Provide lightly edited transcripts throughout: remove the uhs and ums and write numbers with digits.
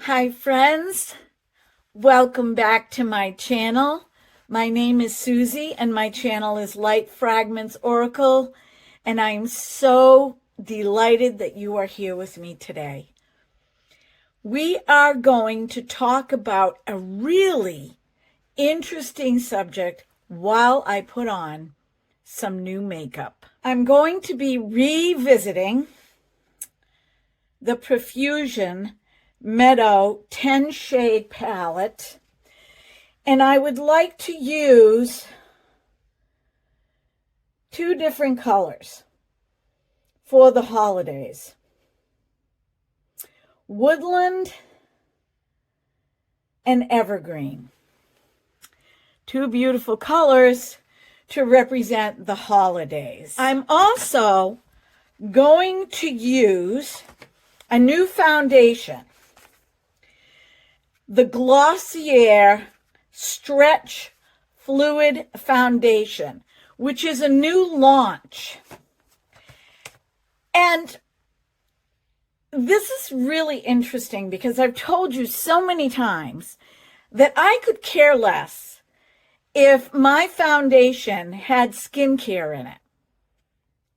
Hi friends, welcome back to my channel. My name is Susie and my channel is Light Fragments Oracle, and I'm so delighted that you are here with me today. We are going to talk about a really interesting subject while I put on some new makeup. I'm going to be revisiting the Profusion Meadow 10 shade palette, and I would like to use two different colors for the holidays. Woodland and Evergreen. Two beautiful colors to represent the holidays. I'm also going to use a new foundation, the Glossier Stretch Fluid Foundation, which is a new launch. And this is really interesting because I've told you so many times that I could care less if my foundation had skincare in it.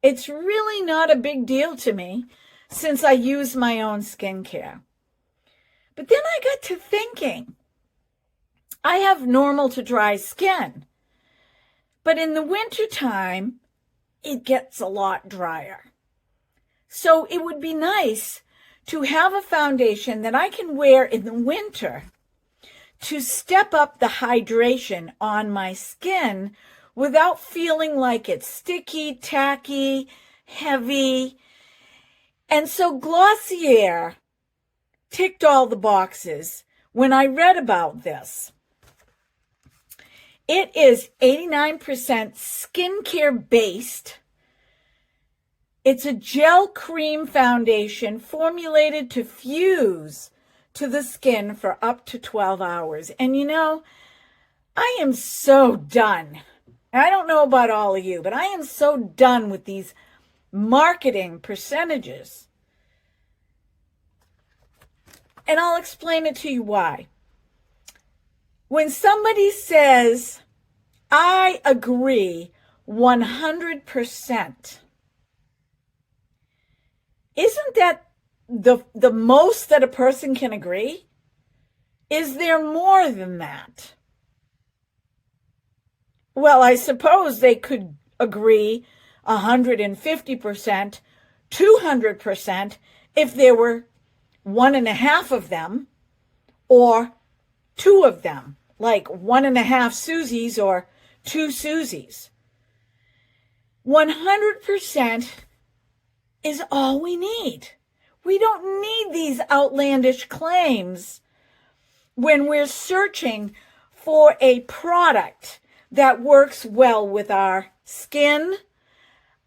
It's really not a big deal to me since I use my own skincare. But then I got to thinking, I have normal to dry skin, but in the wintertime, it gets a lot drier. So it would be nice to have a foundation that I can wear in the winter to step up the hydration on my skin without feeling like it's sticky, tacky, heavy. And so Glossier ticked all the boxes when I read about this. It is 89% skincare based. It's a gel cream foundation formulated to fuse to the skin for up to 12 hours. And you know, I am so done. I don't know about all of you, but I am so done with these marketing percentages. And I'll explain it to you why. When somebody says, I agree 100%, isn't that the most that a person can agree? Is there more than that? Well, I suppose they could agree 150%, 200% if there were 1.5 of them or 2 of them, like 1.5 Susies or 2 Susies. 100% is all we need. We don't need these outlandish claims when we're searching for a product that works well with our skin,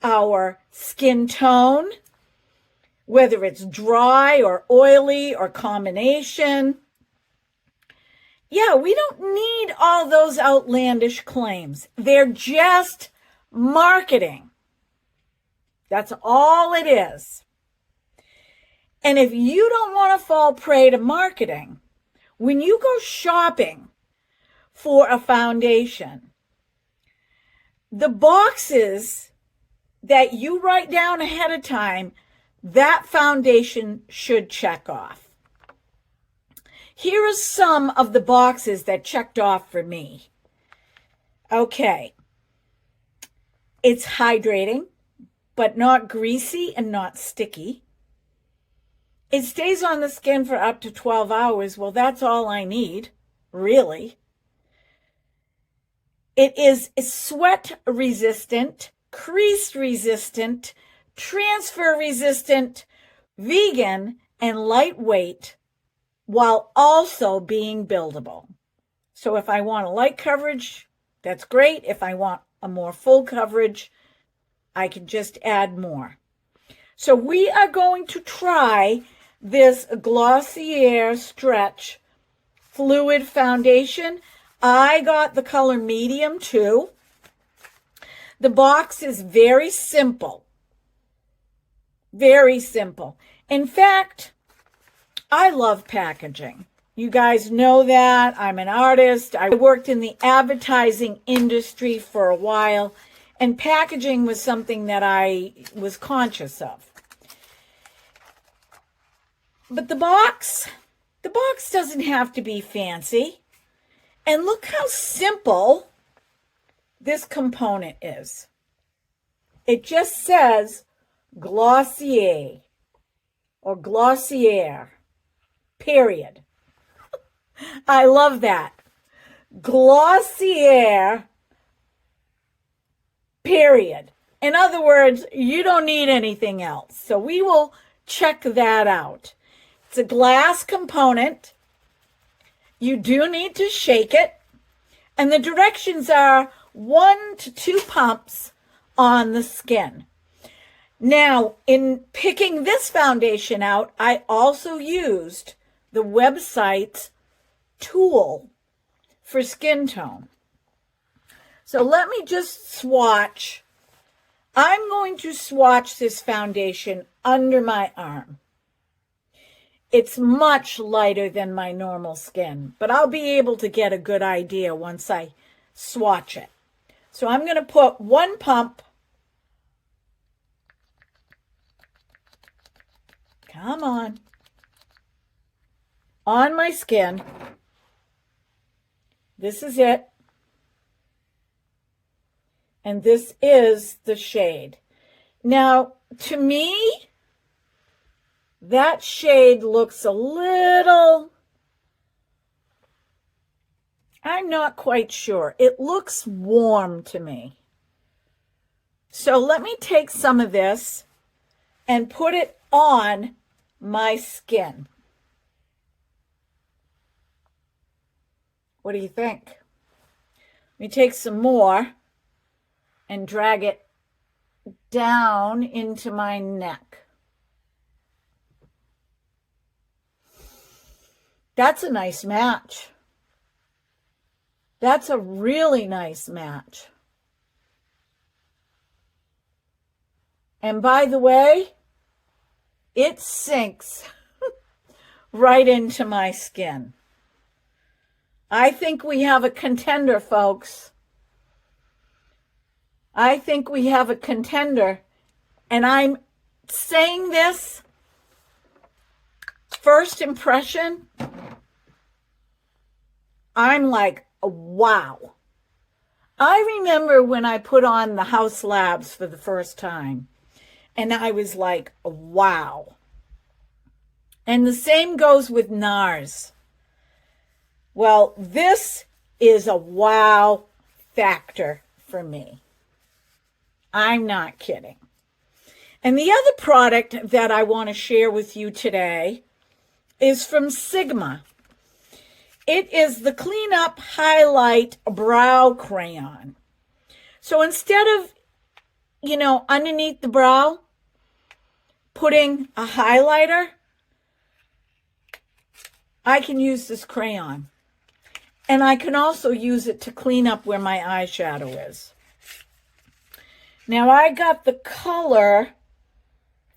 our skin tone, whether it's dry or oily or combination. Yeah, we don't need all those outlandish claims. They're just marketing. That's all it is. And if you don't want to fall prey to marketing, when you go shopping for a foundation, the boxes that you write down ahead of time, that foundation should check off. Here are some of the boxes that checked off for me. Okay. It's hydrating, but not greasy and not sticky. It stays on the skin for up to 12 hours. Well, that's all I need, really. It is sweat resistant, crease resistant, transfer resistant, vegan, and lightweight, while also being buildable. So if I want a light coverage, that's great. If I want a more full coverage, I can just add more. So we are going to try this Glossier Stretch Fluid Foundation. I got the color medium too. The box is very simple. Very simple. In fact, I love packaging. You guys know that. I'm an artist. I worked in the advertising industry for a while, and packaging was something that I was conscious of. But the box doesn't have to be fancy. And look how simple this component is. It just says Glossier or Glossier, period. I love that. Glossier, period. In other words, you don't need anything else. So we will check that out. It's a glass component. You do need to shake it. And the directions are 1 to 2 pumps on the skin. Now, in picking this foundation out, I also used the website's tool for skin tone. So let me just swatch. I'm going to swatch this foundation under my arm. It's much lighter than my normal skin, but I'll be able to get a good idea once I swatch it. So I'm going to put 1 pump. Come on my skin. This is it. And this is the shade. Now, to me, that shade looks a little, I'm not quite sure. It looks warm to me. So let me take some of this and put it on my skin. What do you think? Let me take some more and drag it down into my neck. That's a nice match. That's a really nice match. And by the way, it sinks right into my skin. I think we have a contender, folks. I think we have a contender. And I'm saying this first impression. I'm like, wow. I remember when I put on the House Labs for the first time, and I was like, wow. And the same goes with NARS. Well, this is a wow factor for me. I'm not kidding. And the other product that I want to share with you today is from Sigma. It is the Clean Up Highlight Brow Crayon. So instead of, underneath the brow, putting a highlighter, I can use this crayon. And I can also use it to clean up where my eyeshadow is. Now I got the color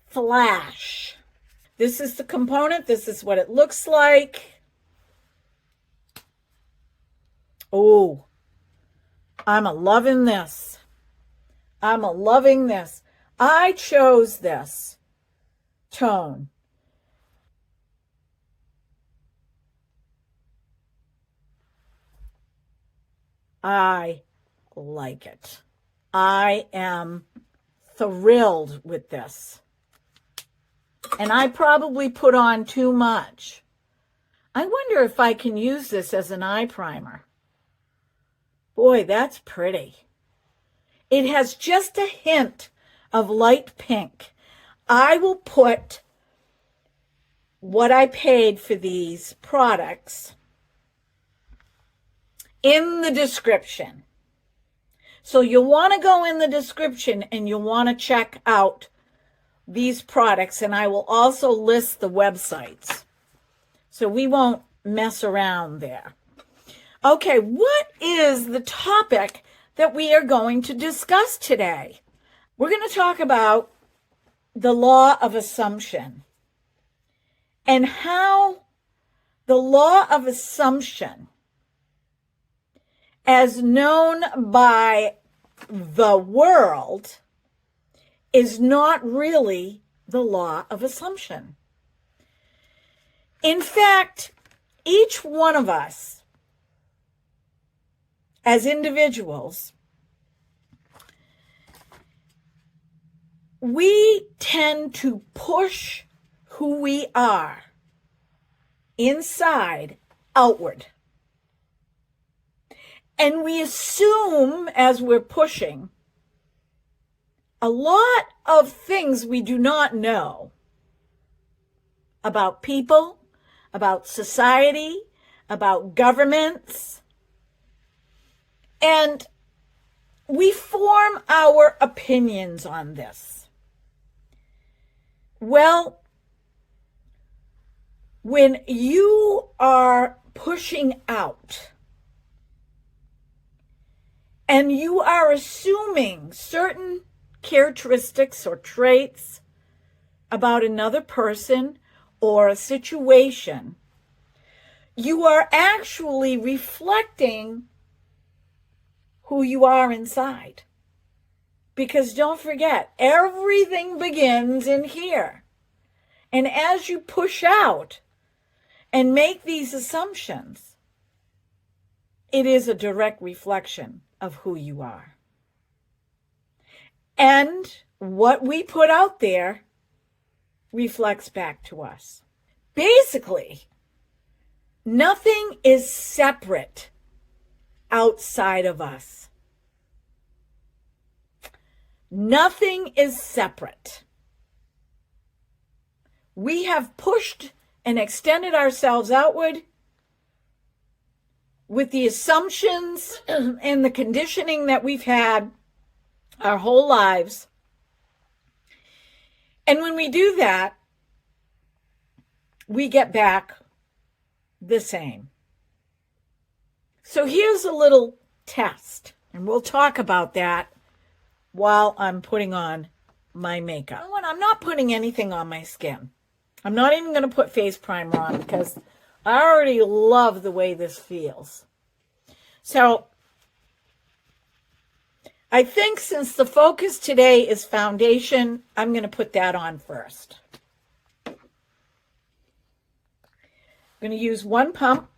Flash. This is the component. This is what it looks like. Oh, I'm loving this. I'm loving this. I chose this tone. I like it. I am thrilled with this. And I probably put on too much. I wonder if I can use this as an eye primer. Boy, that's pretty. It has just a hint of light pink. I will put what I paid for these products in the description. So you'll want to go in the description and you'll want to check out these products, and I will also list the websites. So we won't mess around there. Okay, what is the topic that we are going to discuss today? We're going to talk about the law of assumption. and how the law of assumption, as known by the world, is not really the law of assumption. In fact, each one of us as individuals, we tend to push who we are inside outward. And we assume, as we're pushing, a lot of things we do not know about people, about society, about governments. And we form our opinions on this. Well, when you are pushing out and you are assuming certain characteristics or traits about another person or a situation, you are actually reflecting who you are inside. Because don't forget, everything begins in here. And as you push out and make these assumptions, it is a direct reflection of who you are. And what we put out there reflects back to us. Basically, nothing is separate outside of us. Nothing is separate. We have pushed and extended ourselves outward with the assumptions and the conditioning that we've had our whole lives. And when we do that, we get back the same. So here's a little test, and we'll talk about that while I'm putting on my makeup. And I'm not putting anything on my skin. I'm not even going to put face primer on because I already love the way this feels. So I think since the focus today is foundation, I'm going to put that on first. I'm going to use one pump.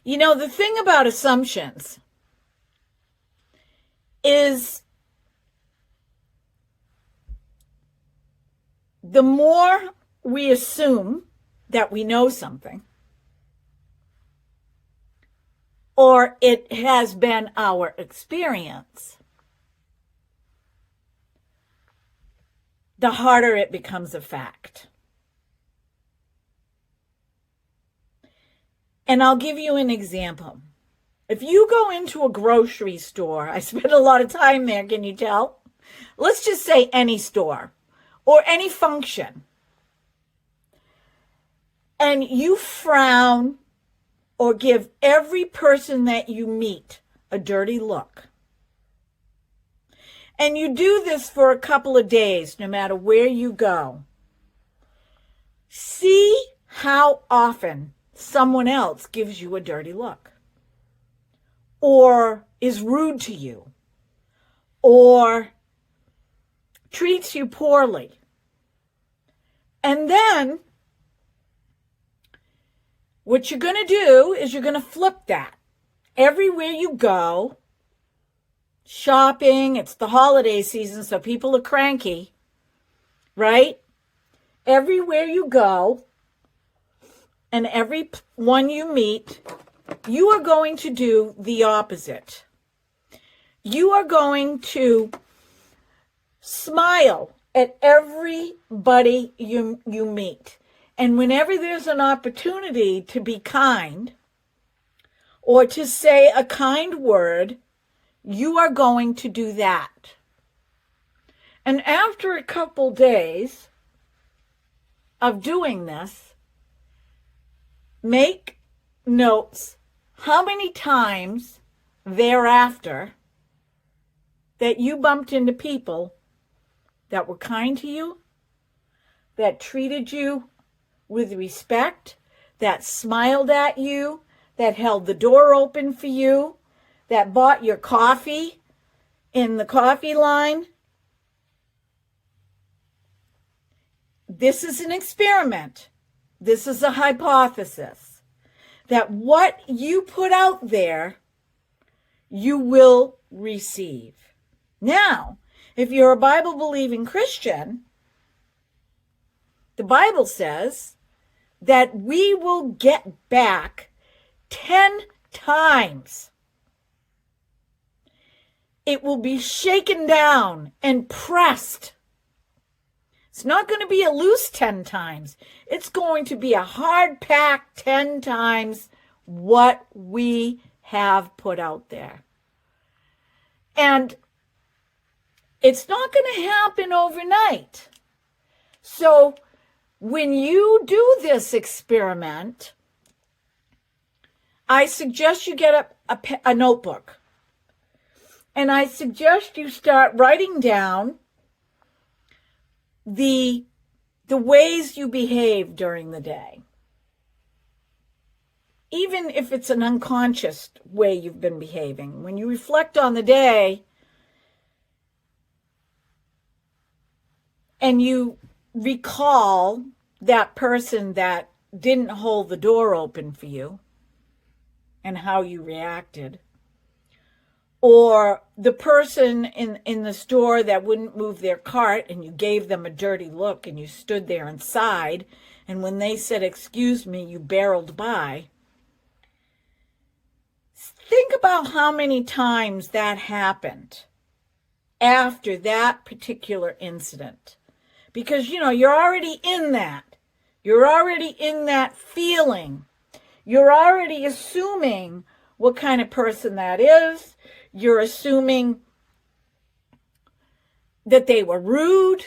You know, the thing about assumptions is the more we assume that we know something, or it has been our experience, the harder it becomes a fact. And I'll give you an example. If you go into a grocery store, I spend a lot of time there, can you tell? Let's just say any store or any function, and you frown or give every person that you meet a dirty look. And you do this for a couple of days, no matter where you go. See how often someone else gives you a dirty look, or is rude to you, or treats you poorly. And then what you're going to do is you're going to flip that. Everywhere you go, shopping, it's the holiday season, so people are cranky, right? Everywhere you go and everyone you meet, you are going to do the opposite. You are going to smile at everybody you meet. And whenever there's an opportunity to be kind or to say a kind word, you are going to do that. And after a couple days of doing this, make notes how many times thereafter that you bumped into people that were kind to you, that treated you with respect, that smiled at you, that held the door open for you, that bought your coffee in the coffee line. This is an experiment. This is a hypothesis that what you put out there, you will receive. Now, if you're a Bible-believing Christian, the Bible says that we will get back 10 times. It will be shaken down and pressed. It's not going to be a loose 10 times. It's going to be a hard pack 10 times what we have put out there. And it's not going to happen overnight. So when you do this experiment, I suggest you get a notebook. And I suggest you start writing down the ways you behave during the day. Even if it's an unconscious way you've been behaving. When you reflect on the day and you recall that person that didn't hold the door open for you and how you reacted, or the person in the store that wouldn't move their cart and you gave them a dirty look and you stood there and sighed, and when they said, "Excuse me," you barreled by. Think about how many times that happened after that particular incident. Because, you're already in that. You're already in that feeling. You're already assuming what kind of person that is. You're assuming that they were rude.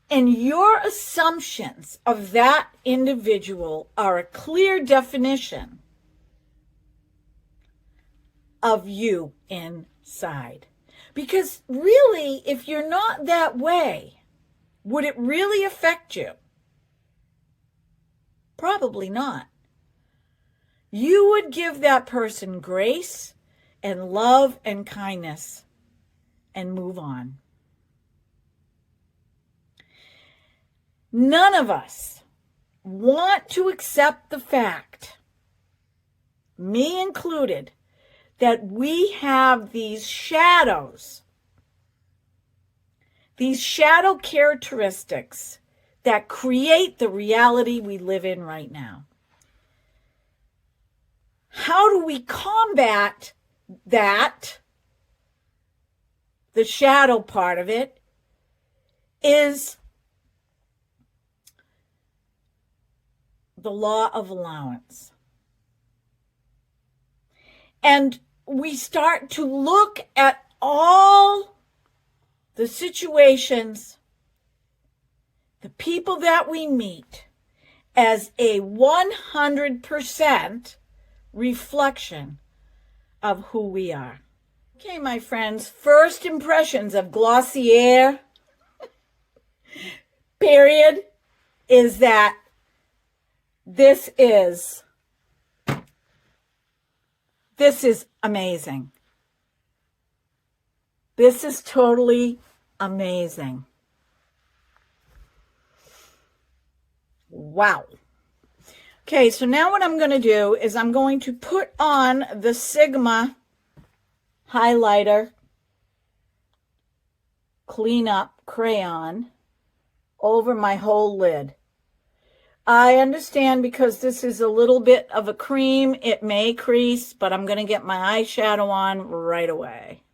And your assumptions of that individual are a clear definition of you inside. Because really, if you're not that way, would it really affect you? Probably not. You would give that person grace and love and kindness and move on. None of us want to accept the fact, me included, that we have these shadows, these shadow characteristics that create the reality we live in right now. How do we combat that? The shadow part of it is the law of allowance. And we start to look at all the situations, the people that we meet, as a 100% reflection of who we are. Okay, my friends, first impressions of Glossier, period, is that this is amazing. This is totally amazing. Wow. Okay, so now what I'm going to do is I'm going to put on the Sigma highlighter clean up crayon over my whole lid. I understand because this is a little bit of a cream, it may crease, but I'm going to get my eyeshadow on right away.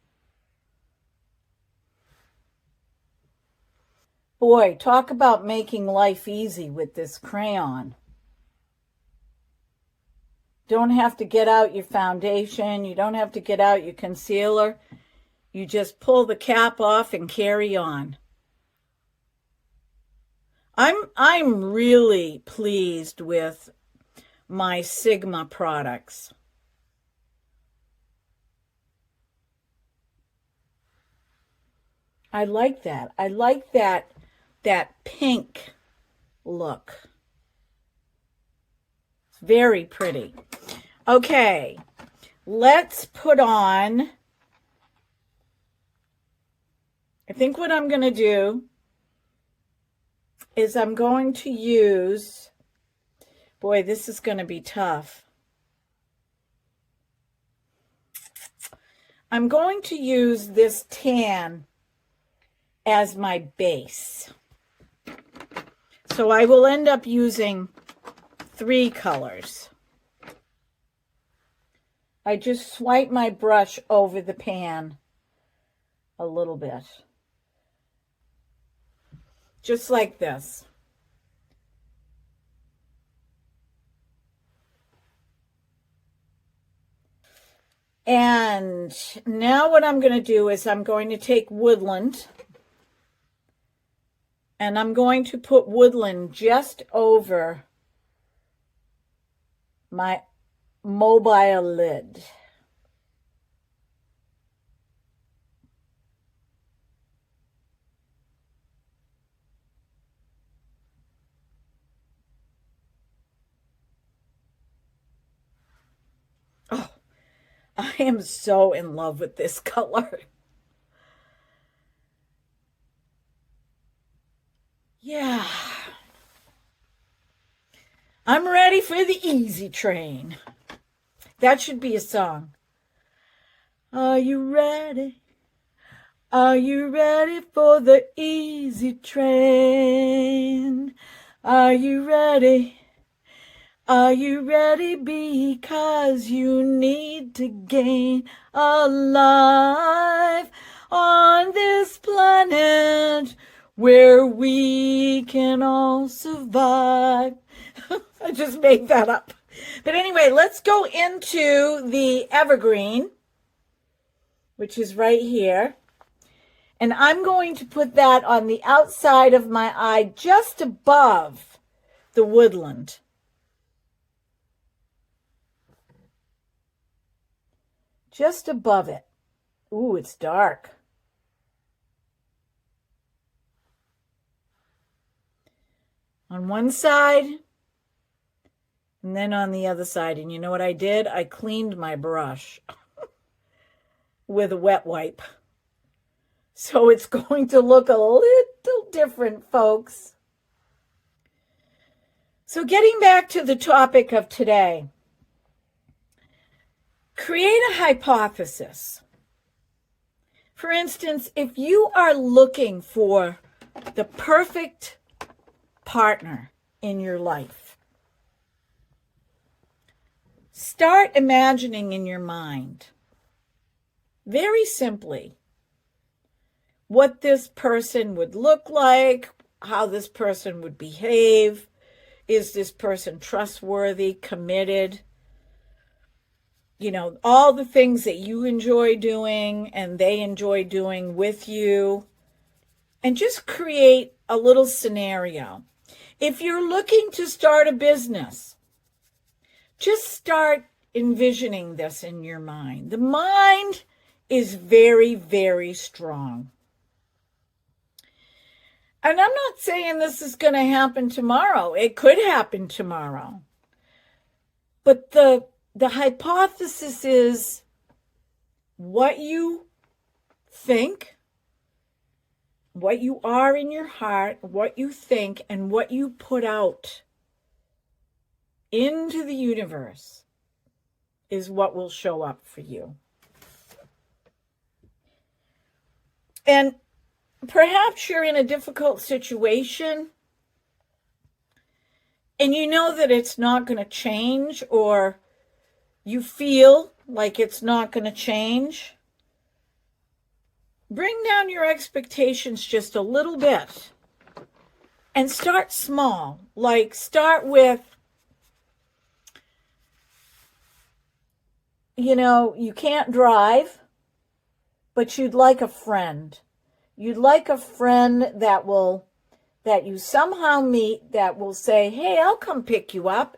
Boy, talk about making life easy with this crayon. Don't have to get out your foundation. You don't have to get out your concealer. You just pull the cap off and carry on. I'm really pleased with my Sigma products. I like that. I like that pink look. It's very pretty. Okay, let's put on, I think what I'm going to do is I'm going to use, boy, this is going to be tough. I'm going to use this tan as my base. So I will end up using 3 colors. I just swipe my brush over the pan a little bit. Just like this. And now what I'm going to do is I'm going to take Woodland, and I'm going to put Woodland just over my mobile lid. Oh, I am so in love with this color. Yeah. I'm ready for the easy train. That should be a song. Are you ready? Are you ready for the easy train? Are you ready? Are you ready? Because you need to gain a life on this planet where we can all survive. I just made that up. But anyway, let's go into the evergreen, which is right here. And I'm going to put that on the outside of my eye, just above the woodland. Just above it. Ooh, it's dark. On one side, and then on the other side. And you know what I did? I cleaned my brush with a wet wipe. So it's going to look a little different, folks. So getting back to the topic of today, create a hypothesis. For instance, if you are looking for the perfect partner in your life, start imagining in your mind, very simply, what this person would look like, how this person would behave. Is this person trustworthy, committed? You know, all the things that you enjoy doing and they enjoy doing with you. And just create a little scenario. If you're looking to start a business, just start envisioning this in your mind. The mind is very, very strong. And I'm not saying this is going to happen tomorrow. It could happen tomorrow. But the hypothesis is what you think, what you are in your heart, what you think, and what you put out into the universe is what will show up for you. And perhaps you're in a difficult situation and you know that it's not going to change, or you feel like it's not going to change. Bring down your expectations just a little bit and start small. Like start with, you know, you can't drive, but you'd like a friend. You'd like a friend that you somehow meet that will say, hey, I'll come pick you up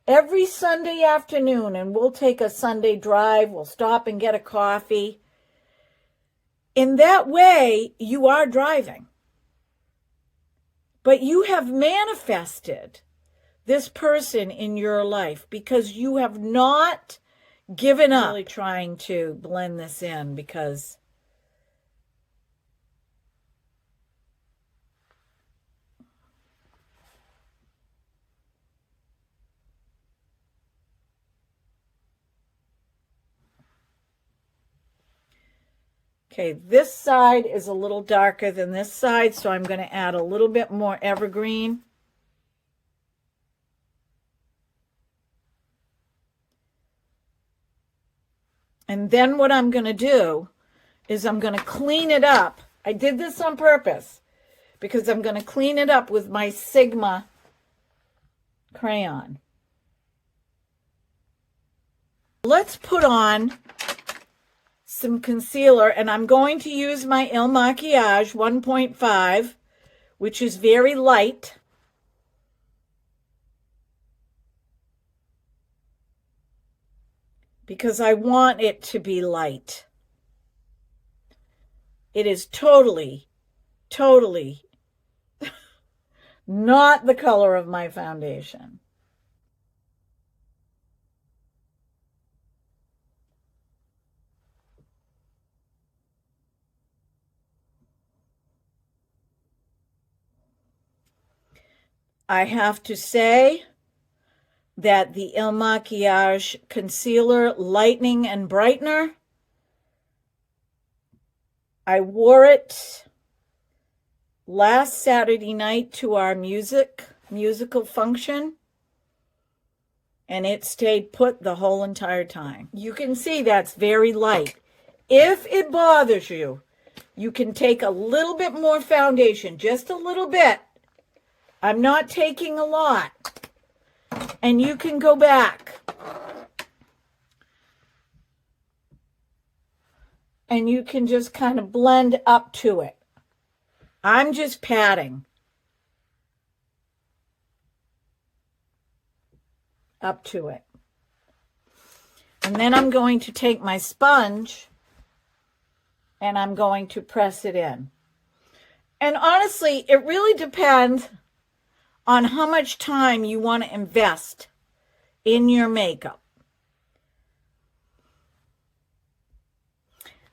every Sunday afternoon and we'll take a Sunday drive. We'll stop and get a coffee. In that way, you are driving. But you have manifested this person in your life because you have not given up. I'm really trying to blend this in because okay, this side is a little darker than this side, so I'm going to add a little bit more evergreen. And then what I'm going to do is I'm going to clean it up. I did this on purpose because I'm going to clean it up with my Sigma crayon. Let's put on some concealer, and I'm going to use my Il Makiage 1.5, which is very light. Because I want it to be light. It is totally, totally not the color of my foundation. I have to say that the Il Makiage Concealer Lightening and Brightener, I wore it last Saturday night to our musical function, and it stayed put the whole entire time. You can see that's very light. If it bothers you, you can take a little bit more foundation, just a little bit. I'm not taking a lot. And you can go back. And you can just kind of blend up to it. I'm just patting up to it. And then I'm going to take my sponge and I'm going to press it in. And honestly, it really depends on how much time you want to invest in your makeup.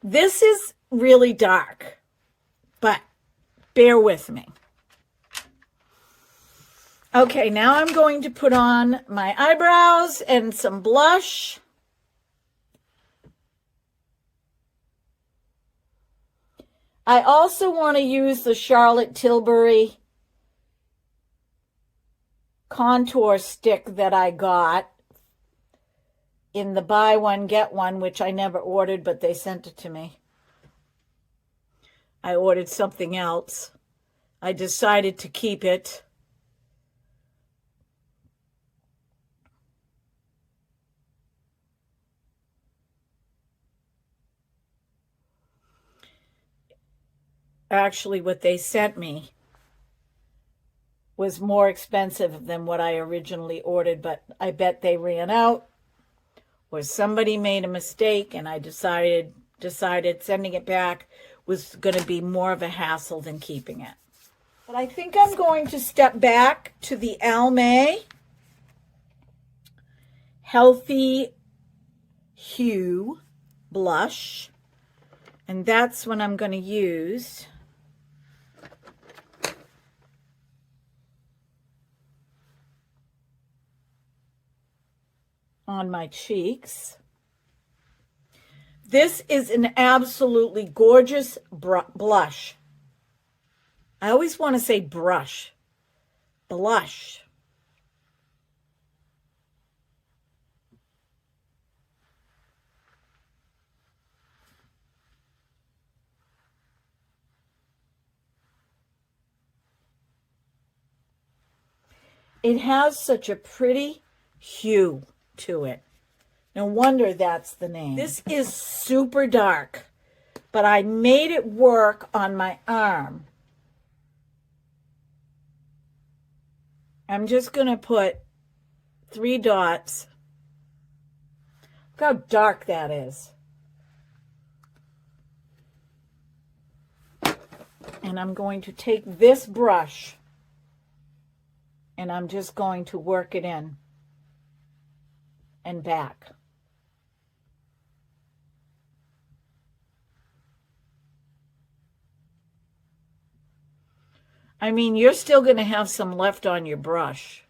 This is really dark, but bear with me. Okay, now I'm going to put on my eyebrows and some blush. I also want to use the Charlotte Tilbury contour stick that I got in the buy one get one, which I never ordered, but they sent it to me. I ordered something else. I decided to keep it. Actually, what they sent me was more expensive than what I originally ordered, but I bet they ran out or somebody made a mistake, and I decided sending it back was going to be more of a hassle than keeping it. But I think I'm going to step back to the Almay Healthy Hue blush, and that's what I'm going to use on my cheeks. This is an absolutely gorgeous blush. I always want to say brush. Blush. It has such a pretty hue to it. No wonder that's the name. This is super dark, but I made it work on my arm. I'm just going to put 3 dots. Look how dark that is. And I'm going to take this brush and I'm just going to work it in and back. I mean, you're still going to have some left on your brush.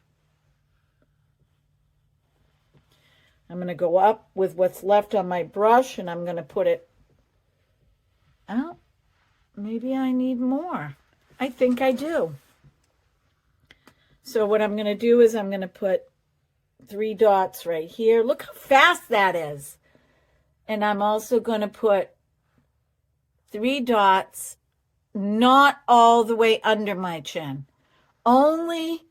I'm going to go up with what's left on my brush and I'm going to put it out. Maybe I need more. I think I do. So what I'm going to do is I'm going to put 3 dots right here. Look how fast that is. And I'm also going to put 3 dots, not all the way under my chin, only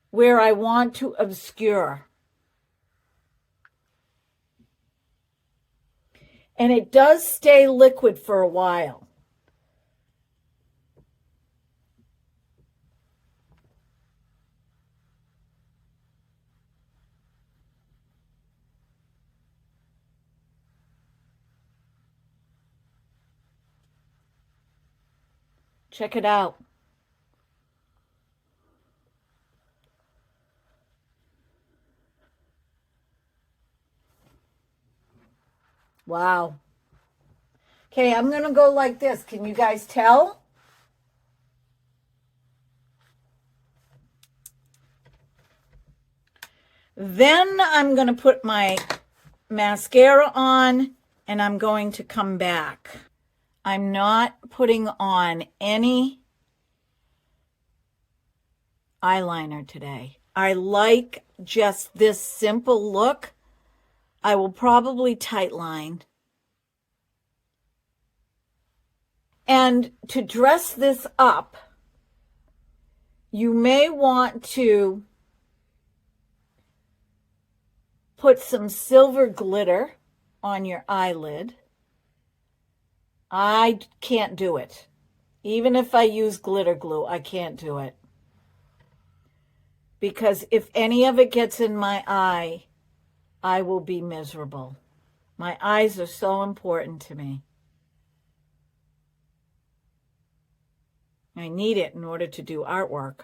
where I want to obscure. And it does stay liquid for a while. Check it out. Wow. Okay, I'm going to go like this. Can you guys tell? Then I'm going to put my mascara on and I'm going to come back. I'm not putting on any eyeliner today. I like just this simple look. I will probably tightline. And to dress this up, you may want to put some silver glitter on your eyelid. I can't do it. Even if I use glitter glue, I can't do it. Because if any of it gets in my eye, I will be miserable. My eyes are so important to me. I need it in order to do artwork.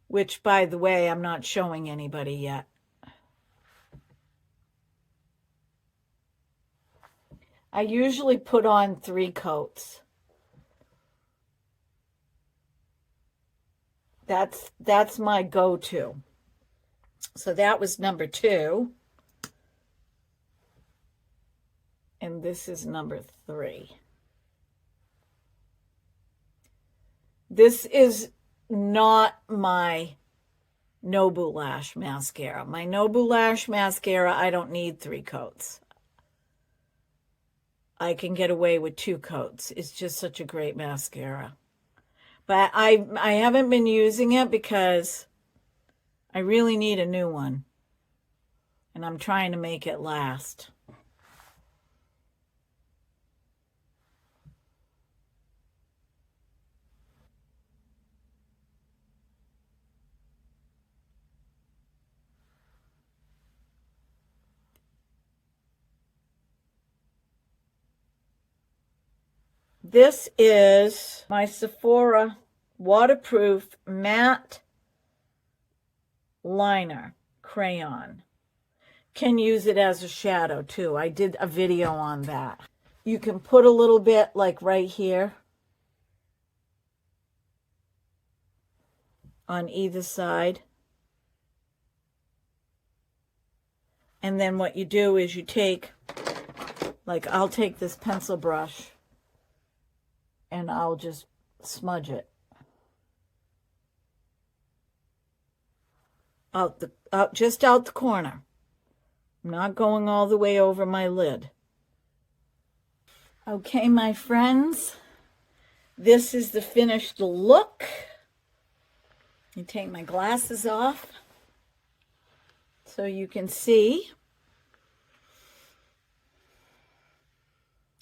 Which, by the way, I'm not showing anybody yet. I usually put on 3 coats. That's my go-to. So that was number 2. And this is number 3. This is not my Nobulash Mascara. My Nobulash Mascara, I don't need 3 coats. I can get away with 2 coats. It's just such a great mascara. But I haven't been using it because I really need a new one. And I'm trying to make it last. This is my Sephora waterproof matte liner crayon. Can use it as a shadow too. I did a video on that. You can put a little bit like right here on either side. And then what you do is you take, like I'll take this pencil brush and I'll just smudge it just out the corner. I'm not going all the way over my lid. Okay, my friends, this is the finished look. You take my glasses off so you can see.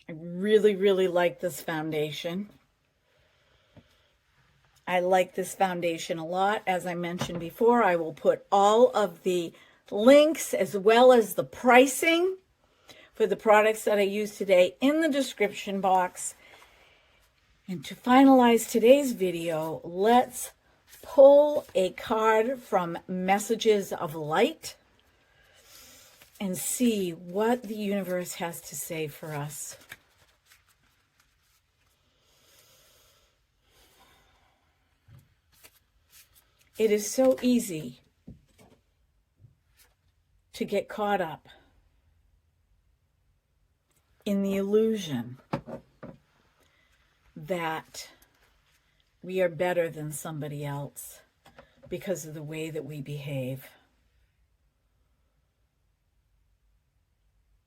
I really, really like this foundation. I like this foundation a lot. As I mentioned before, I will put all of the links as well as the pricing for the products that I use today in the description box. And to finalize today's video, let's pull a card from Messages of Light and see what the universe has to say for us. It is so easy to get caught up in the illusion that we are better than somebody else because of the way that we behave.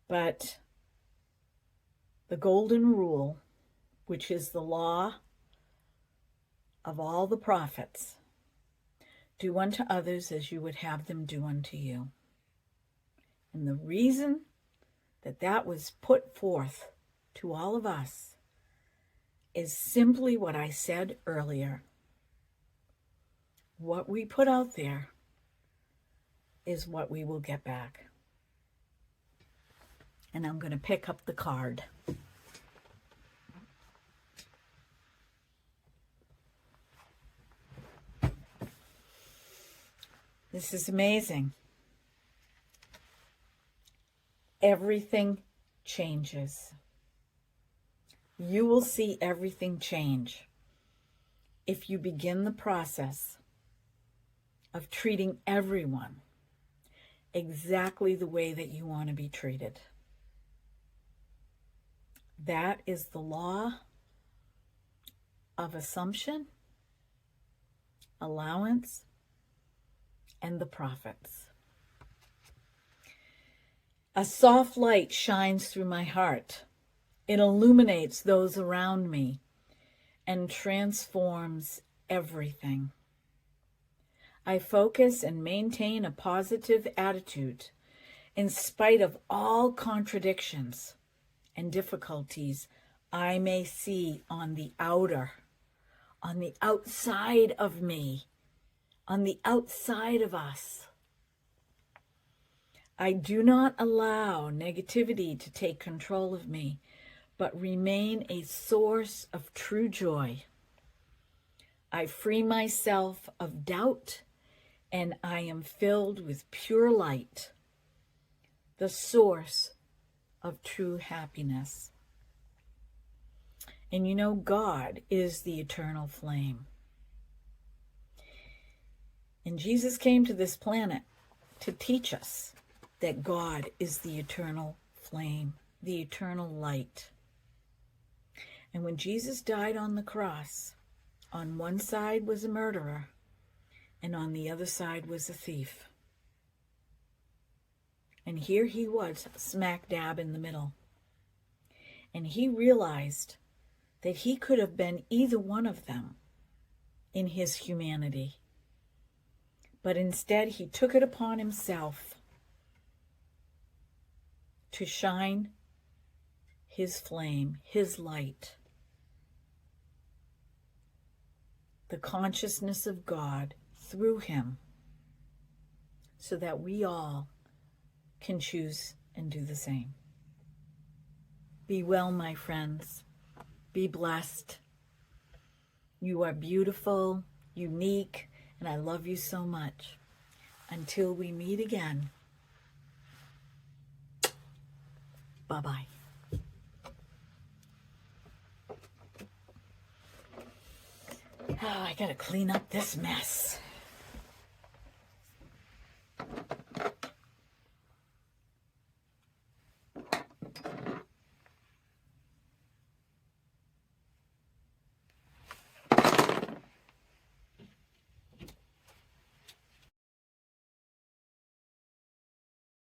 But the golden rule, which is the law of all the prophets, do unto others as you would have them do unto you. And the reason that that was put forth to all of us is simply what I said earlier. What we put out there is what we will get back. And I'm going to pick up the card. This is amazing. Everything changes. You will see everything change if you begin the process of treating everyone exactly the way that you want to be treated. That is the law of assumption, allowance, and the prophets. A soft light shines through my heart. It illuminates those around me and transforms everything. I focus and maintain a positive attitude in spite of all contradictions and difficulties I may see on the outside of me, on the outside of us. I do not allow negativity to take control of me, but remain a source of true joy. I free myself of doubt, and I am filled with pure light, the source of true happiness. And you know, God is the eternal flame. And Jesus came to this planet to teach us that God is the eternal flame, the eternal light. And when Jesus died on the cross, on one side was a murderer, and on the other side was a thief. And here he was, smack dab in the middle. And he realized that he could have been either one of them in his humanity. But instead, he took it upon himself to shine his flame, his light, the consciousness of God through him, so that we all can choose and do the same. Be well, my friends. Be blessed. You are beautiful, unique, and I love you so much. Until we meet again. Bye-bye. Oh, I gotta clean up this mess.